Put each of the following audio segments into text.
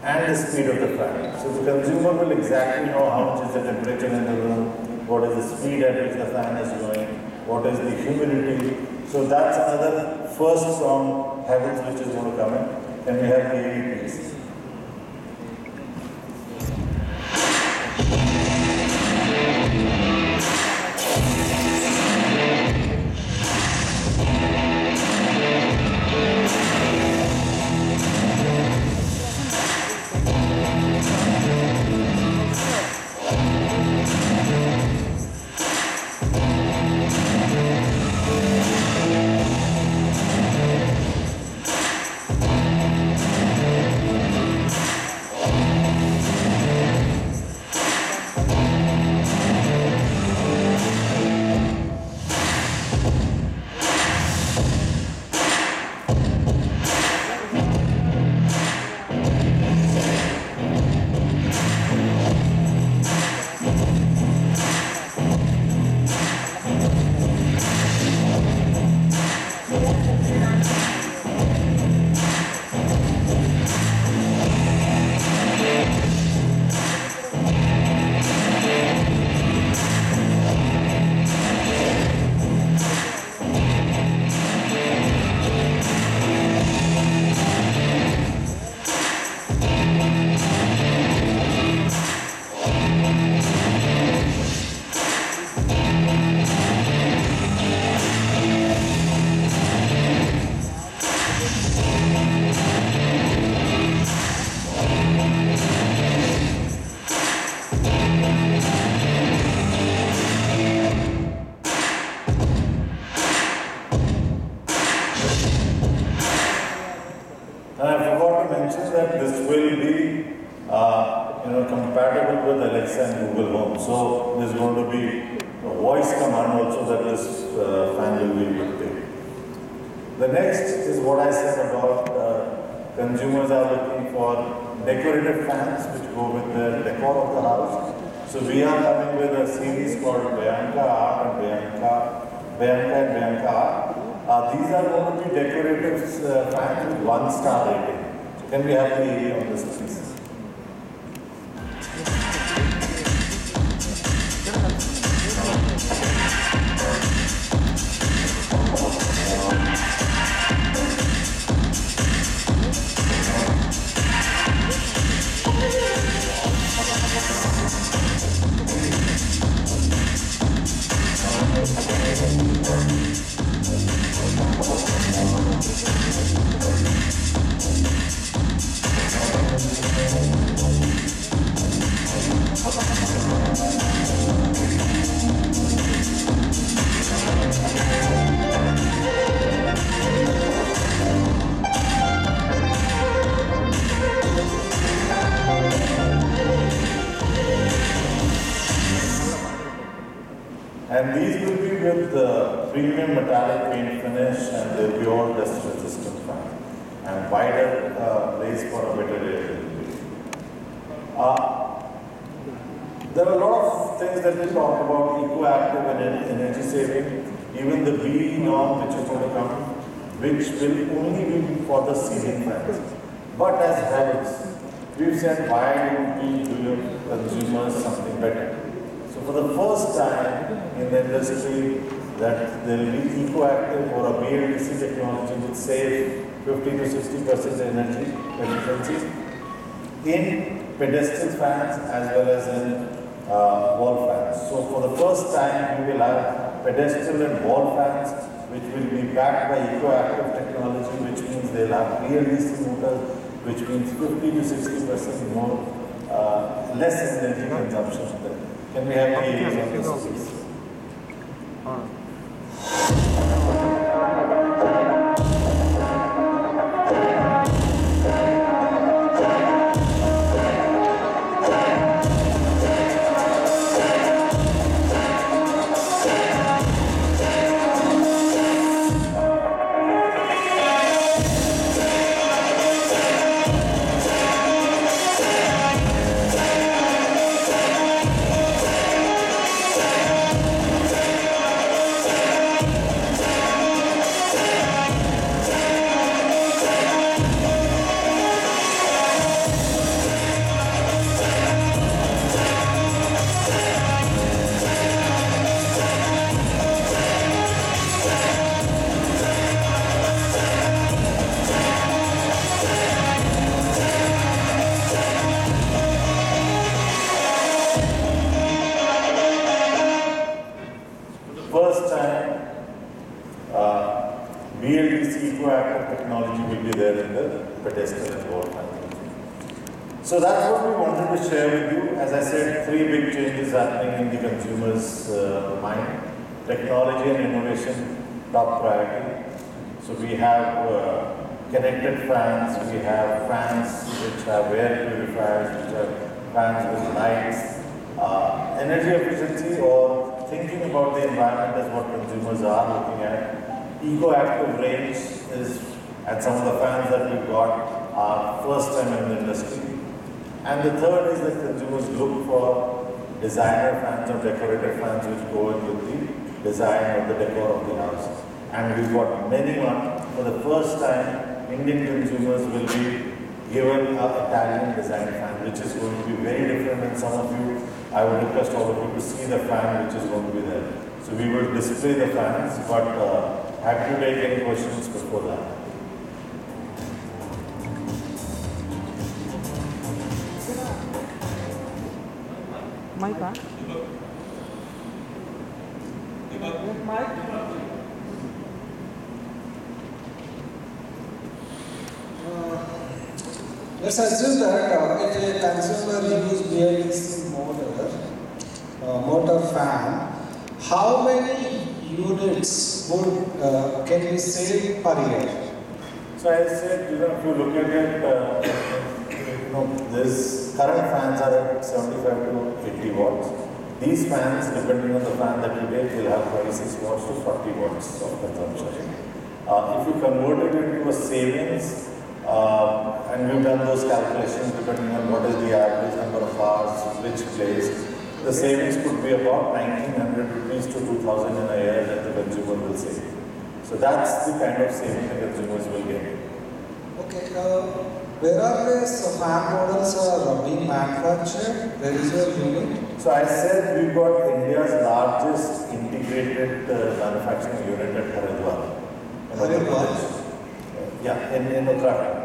and the speed of the fan. So the consumer will exactly know how much is the temperature in the room, what is the speed at which the fan is going, what is the humidity. So that's another first from Havells which is going to come in. Then we have the AV piece. Compatible with Alexa and Google Home. So there's going to be a voice command also that this fan will be able to take. The next is what I said about consumers are looking for decorative fans which go with the decor of the house. So we are coming with a series called Bianca Art and Bianca Art. These are going to be decorative fans with 1-star rating. So can we have the area on this please? And these will be with the premium metallic paint finish and the pure dust resistant fan and wider base for a better reliability. There are a lot of things that we talk about, ECOACTIV and energy saving, even the BE norm which is going to come, which will only be for the ceiling fans. But as Havells, we've said why don't we do your consumers something better? So for the first time in the industry that there will be ECOACTIV or a BLDC technology which save 50 to 60% energy efficiency in pedestal fans as well as in wall fans. So for the first time we will have pedestal and wall fans which will be backed by ECOACTIV technology, which means they'll have BLDC motors, which means 50 to 60% more less energy consumption. Can we have the areas on this please? So that's what we wanted to share with you. As I said, three big changes happening in the consumer's mind. Technology and innovation, top priority. So we have connected fans, we have fans which have air purifiers, which have fans with lights. Energy efficiency or thinking about the environment is what consumers are looking at. ECOACTIV range is, and some of the fans that we've got are first time in the industry. And the third is that consumers look for designer fans or decorative fans which go in with the design or the decor of the house. And we've got many one. For the first time, Indian consumers will be given an Italian design fan, which is going to be very different than some of you. I would request all of you to see the fan which is going to be there. So we will display the fans, but happy to take any questions before that. Mic on? Let's assume that if a consumer uses BLDC motor fan, how many units would can we save per year? So I said, if you look at it, this current fans are at 75 to 80 watts. These fans, depending on the fan that you take, will have 26 watts to 40 watts of consumption. If you convert it into a savings, and we've done those calculations depending on what is the average number of hours, which place, the savings could be about 1,900 rupees to 2,000 in a year that the consumer will save. So that's the kind of saving the consumers will get. Okay, where are these fan models being manufactured? Where is your unit? So I said we've got India's largest integrated manufacturing unit at Haridwar. Yeah, in Uttarakhand.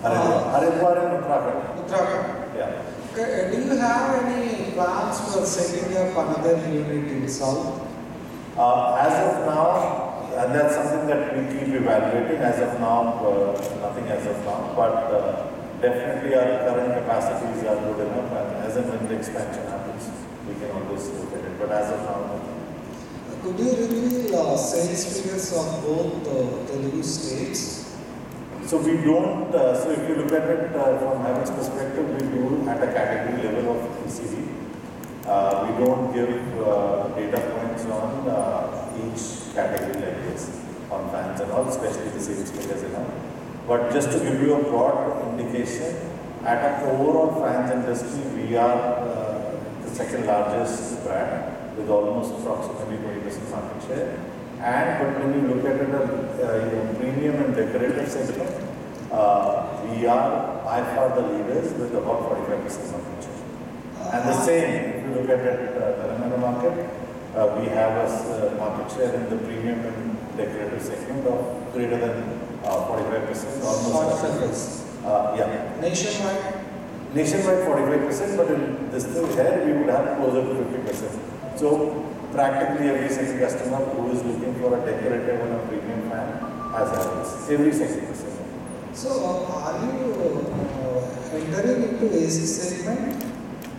Haridwar in Uttarakhand. Uttarakhand. Yeah. Okay, do you have any plans for setting up another unit in South? As of now, and that's something that we keep evaluating. As of now, nothing as of now, but definitely our current capacities are good enough, and as and when the expansion happens, we can always look at it. But as of now, nothing. Could you reveal sales figures of both Telugu states? So we don't, so if you look at it from Havells perspective, we do at a category level of ECD. We don't give data points on each category like this, on fans and all, especially the sales figures and all. But just to give you a broad indication, at an overall fans industry, we are the second largest brand with almost approximately 20% market share. But when you look at it, premium and decorative segment, we are by far the leaders with about 45% market share. And the same, if you look at it, Telangana market, we have a market share in the premium and decorative segment of greater than 45%, almost 45%. Yeah. Nationwide? Nationwide 45%, but in this thing here, we would have closer to 50%. So practically every second customer who is looking for a decorative and a premium fan has Havells. Every second customer. So are you entering into AC segment?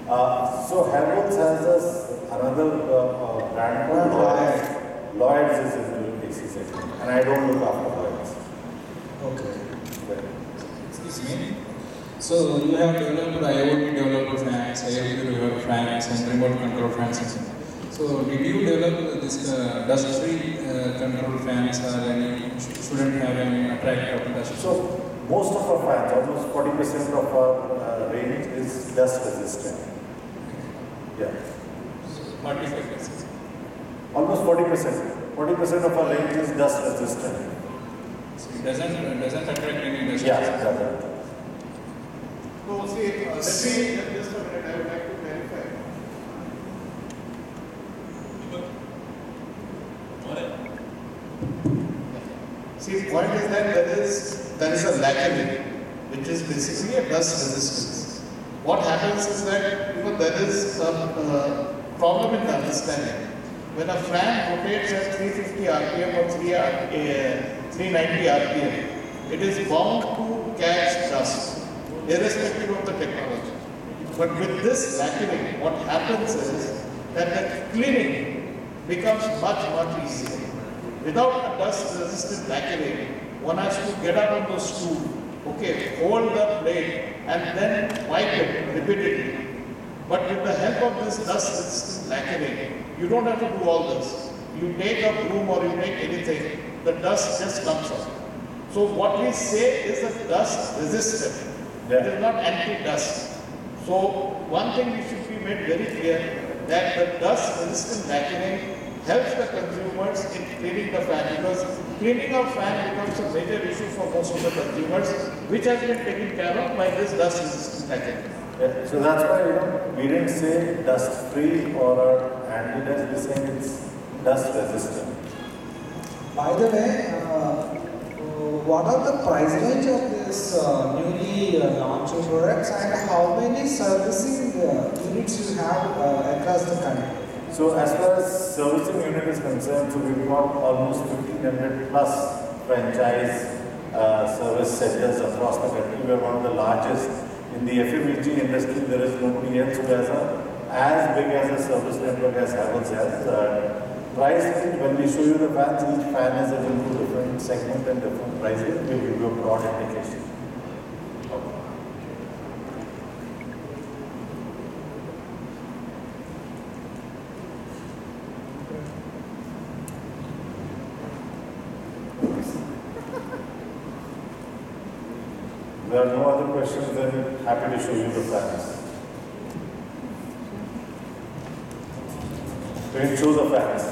So Havells has another brand called Lloyds. Lloyds is in the AC segment, and I don't look after Lloyds. Okay. Excuse me. So you have developed IoT developed fans, IoT developed fans, and remote control fans. So did you develop this dust-free control fans, or any shouldn't have any attractive dust? So most of our fans, almost 40% of our range is dust resistant. Yeah. 45%. Almost 40%. 40% of our range is dust resistant. So it doesn't attract any dust. Yeah, it doesn't. No, see, just a minute, I would like to clarify. See, the point is that there is a lacunae, which is basically a dust resistance. What happens is that there is a problem in the understanding. When a fan rotates at 350 rpm or 390 rpm, it is bound to catch dust. irrespective of the technology. But with this lacquering, what happens is that the cleaning becomes much easier. Without a dust-resistant lacquering, one has to get up on the stool, okay, hold the blade and then wipe it repeatedly. But with the help of this dust-resistant lacquering, you don't have to do all this. You take a broom or you take anything, the dust just comes out. So what we say is a dust resistant. It is not anti-dust. So one thing we should be made very clear that the dust resistant lacquering helps the consumers in cleaning the fan, because cleaning of fan becomes a major issue for most of the consumers, which has been taken care of by this dust resistant lacquering. Yeah, so that's why we didn't say dust free or anti-dust, we're saying it's dust resistant. By the way, what are the price range of this newly launched products, and how many servicing units you have across the country? So as far as servicing unit is concerned, so we've got almost 1,500 plus franchise service centers across the country. We are one of the largest in the FMEG industry. There is nobody else who has as big as a service network as Havells has. Price range, when we show you the fans, each fan is into different segment and different price range. We'll give you a broad indication. If there are no other questions, then happy to show you the fans. We can show the fans.